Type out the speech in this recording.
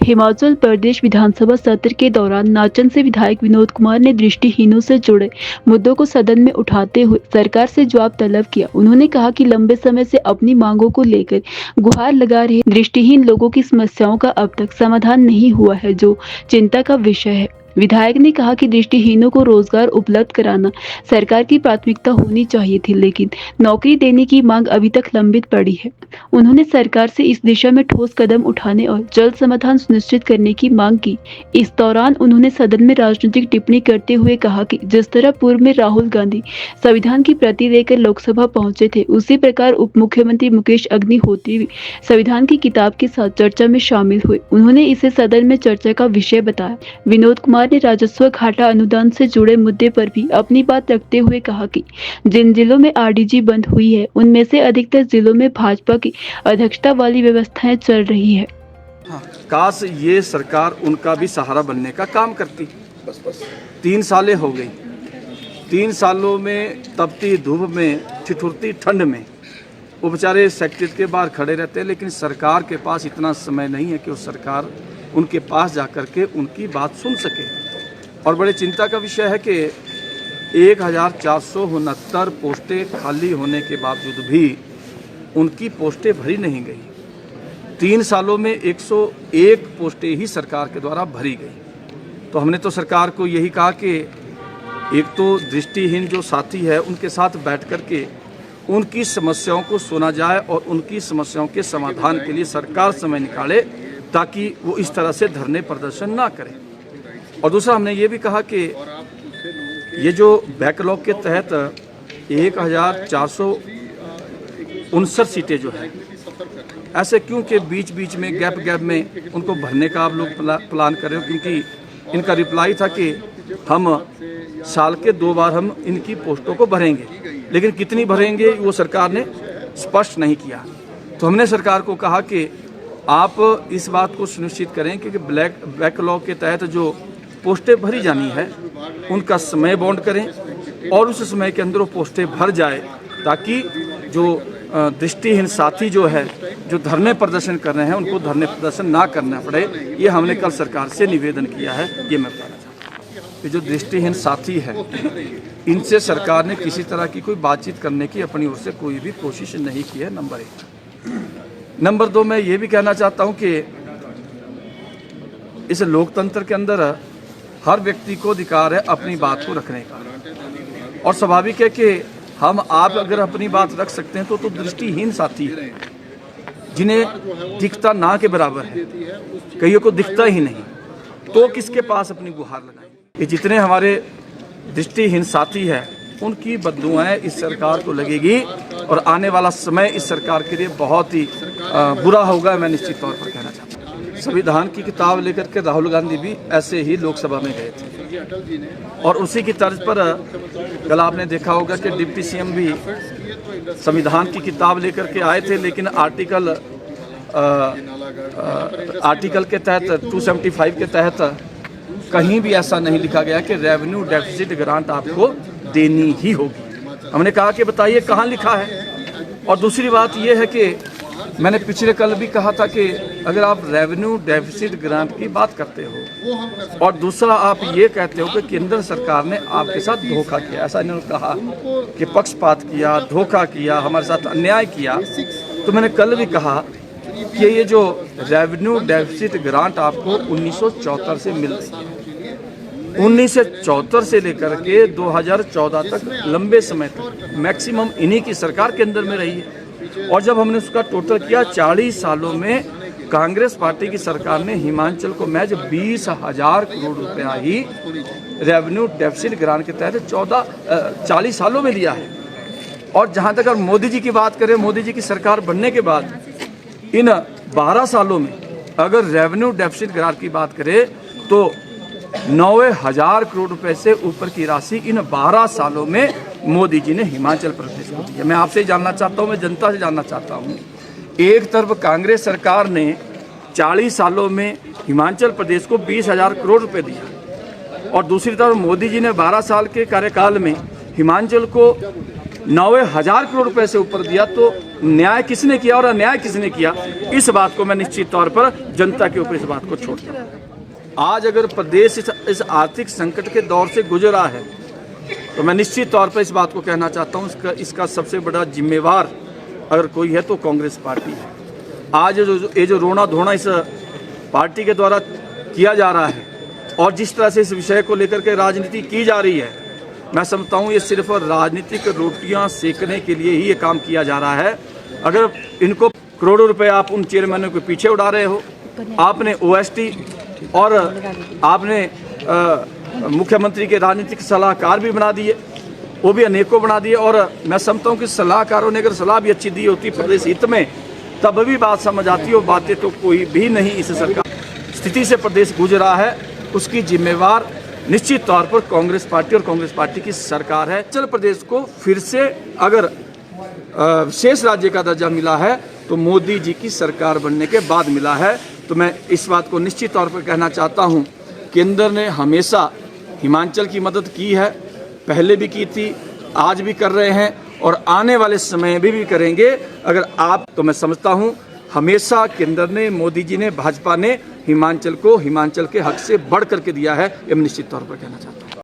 हिमाचल प्रदेश विधानसभा सत्र के दौरान नाचन से विधायक विनोद कुमार ने दृष्टिहीनों से जुड़े मुद्दों को सदन में उठाते हुए सरकार से जवाब तलब किया। उन्होंने कहा कि लंबे समय से अपनी मांगों को लेकर गुहार लगा रहे दृष्टिहीन लोगों की समस्याओं का अब तक समाधान नहीं हुआ है, जो चिंता का विषय है। विधायक ने कहा कि दृष्टिहीनों को रोजगार उपलब्ध कराना सरकार की प्राथमिकता होनी चाहिए थी, लेकिन नौकरी देने की मांग अभी तक लंबित पड़ी है। उन्होंने सरकार से इस दिशा में ठोस कदम उठाने और जल्द समाधान सुनिश्चित करने की मांग की। इस दौरान उन्होंने सदन में राजनीतिक टिप्पणी करते हुए कहा कि जिस तरह पूर्व में राहुल गांधी संविधान की प्रति लेकर लोकसभा पहुंचे थे, उसी प्रकार उप मुख्यमंत्री मुकेश अग्निहोत्री भी संविधान की किताब के साथ चर्चा में शामिल हुए। उन्होंने इसे सदन में चर्चा का विषय बताया। विनोद कुमार ने राजस्व घाटा अनुदान से जुड़े मुद्दे पर भी अपनी बात रखते हुए कहा कि जिन जिलों में आरडीजी बंद हुई है, उनमें से अधिकतर जिलों में भाजपा की अध्यक्षता वाली व्यवस्थाएं चल रही है। काश ये सरकार उनका भी सहारा बनने का काम करती। बस 3 सालें हो गई। 3 सालों में तपती धूप में, ठिठुरती ठंड में वो बेचारे सेक्रेटरीट के बाहर खड़े रहते हैं, लेकिन सरकार के पास इतना समय नहीं है कि वो सरकार उनके पास जाकर के उनकी बात सुन सके। और बड़े चिंता का विषय है कि 1469 पोस्टें खाली होने के बावजूद भी उनकी पोस्टें भरी नहीं गई। 3 सालों में 101 पोस्टें ही सरकार के द्वारा भरी गई। तो हमने तो सरकार को यही कहा कि एक तो दृष्टिहीन जो साथी है उनके साथ बैठ कर के उनकी समस्याओं को सुना जाए और उनकी समस्याओं के समाधान के लिए सरकार समय निकाले, ताकि वो इस तरह से धरने प्रदर्शन ना करें। और दूसरा हमने ये भी कहा कि ये जो बैकलॉग के तहत 1459 सीटें जो है, ऐसे क्यों कि बीच बीच में गैप में उनको भरने का आप लोग प्लान कर रहे हो, क्योंकि इनका रिप्लाई था कि हम साल के 2 बार हम इनकी पोस्टों को भरेंगे, लेकिन कितनी भरेंगे वो सरकार ने स्पष्ट नहीं किया। तो हमने सरकार को कहा कि आप इस बात को सुनिश्चित करें कि बैकलॉग के तहत जो पोस्टें भरी जानी है उनका समय बाउंड करें और उस समय के अंदर वो पोस्टें भर जाए, ताकि जो दृष्टिहीन साथी जो है जो धरने प्रदर्शन कर रहे हैं उनको धरने प्रदर्शन ना करना पड़े। ये हमने कल सरकार से निवेदन किया है। ये मैं बताना चाहता हूँ कि जो दृष्टिहीन साथी है इनसे सरकार ने किसी तरह की कोई बातचीत करने की अपनी ओर से कोई भी कोशिश नहीं की है, नंबर 1। नंबर 2, मैं ये भी कहना चाहता हूँ कि इस लोकतंत्र के अंदर हर व्यक्ति को अधिकार है अपनी बात को रखने का, और स्वाभाविक है कि हम आप अगर अपनी बात रख सकते हैं तो दृष्टिहीन साथी है जिन्हें दिखता ना के बराबर है, कईयों को दिखता ही नहीं, तो किसके पास अपनी गुहार लगाएं। ये जितने हमारे दृष्टिहीन साथी हैं उनकी बददुआएं इस सरकार को लगेगी और आने वाला समय इस सरकार के लिए बहुत ही बुरा होगा, मैं निश्चित तौर पर कहना चाहता हूँ। संविधान की किताब लेकर के राहुल गांधी भी ऐसे ही लोकसभा में गए थे, और उसी की तर्ज पर कल आपने देखा होगा कि डिप्टी सीएम भी संविधान की किताब लेकर के आए थे, लेकिन आर्टिकल के तहत 275 के तहत कहीं भी ऐसा नहीं लिखा गया कि रेवेन्यू डेफिसिट ग्रांट आपको देनी ही होगी। हमने कहा कि बताइए कहाँ लिखा है। और दूसरी बात यह है कि मैंने पिछले कल भी कहा था कि अगर आप रेवेन्यू डेफिसिट ग्रांट की बात करते हो और दूसरा आप ये कहते हो कि केंद्र सरकार ने आपके साथ धोखा किया, ऐसा इन्होंने कहा कि पक्षपात किया, धोखा किया, हमारे साथ अन्याय किया, तो मैंने कल भी कहा कि ये जो रेवेन्यू डेफिसिट ग्रांट आपको 1974 से मिल रही है, 1974 से लेकर के 2014 तक लंबे समय तक मैक्सिमम इन्हीं की सरकार के अंदर में रही है। और जब हमने उसका टोटल किया 40 सालों में कांग्रेस पार्टी की सरकार ने हिमाचल को महज 20,000 करोड़ रुपया ही रेवेन्यू डेफिसिट ग्रांट के तहत 40 सालों में लिया है। और जहां तक अगर मोदी जी की बात करें, मोदी जी की सरकार बनने के बाद इन 12 सालों में अगर रेवेन्यू डेफिसिट ग्रांट की बात करें तो 90,000 करोड़ रुपए से ऊपर की राशि इन 12 सालों में मोदी जी ने हिमाचल प्रदेश को दी है। मैं आपसे जानना चाहता हूं, मैं जनता से जानना चाहता हूं, एक तरफ कांग्रेस सरकार ने 40 सालों में हिमाचल प्रदेश को 20,000 करोड़ रुपए दिया और दूसरी तरफ मोदी जी ने 12 साल के कार्यकाल में हिमाचल को 90,000 करोड़ रुपए से ऊपर दिया, तो न्याय किसने किया और अन्याय किसने किया, इस बात को मैं निश्चित तौर पर जनता के ऊपर इस बात को छोड़ता हूं। आज अगर प्रदेश इस आर्थिक संकट के दौर से गुजरा है, तो मैं निश्चित तौर पर इस बात को कहना चाहता हूं, इसका सबसे बड़ा जिम्मेवार अगर कोई है तो कांग्रेस पार्टी है। आज ये जो रोना धोना इस पार्टी के द्वारा किया जा रहा है और जिस तरह से इस विषय को लेकर के राजनीति की जा रही है, मैं समझता हूँ ये सिर्फ राजनीतिक रोटियां सेकने के लिए ही ये काम किया जा रहा है। अगर इनको करोड़ों रुपए आप उन चेयरमैनों के पीछे उड़ा रहे हो, आपने ओएसटी और आपने मुख्यमंत्री के राजनीतिक सलाहकार भी बना दिए, वो भी अनेकों बना दिए। और मैं समझता हूँ कि सलाहकारों ने अगर सलाह भी अच्छी दी होती प्रदेश हित में, तब भी बात समझ आती हो। बातें तो कोई भी नहीं इस सरकार स्थिति से प्रदेश गुजरा है, उसकी जिम्मेवार निश्चित तौर पर कांग्रेस पार्टी और कांग्रेस पार्टी की सरकार है। हिमाचल प्रदेश को फिर से अगर विशेष राज्य का दर्जा मिला है तो मोदी जी की सरकार बनने के बाद मिला है। तो मैं इस बात को निश्चित तौर पर कहना चाहता हूं, केंद्र ने हमेशा हिमाचल की मदद की है, पहले भी की थी, आज भी कर रहे हैं और आने वाले समय भी करेंगे। अगर आप तो मैं समझता हूं हमेशा केंद्र ने, मोदी जी ने, भाजपा ने हिमाचल को हिमाचल के हक से बढ़ करके दिया है, ये मैं निश्चित तौर पर कहना चाहता हूं।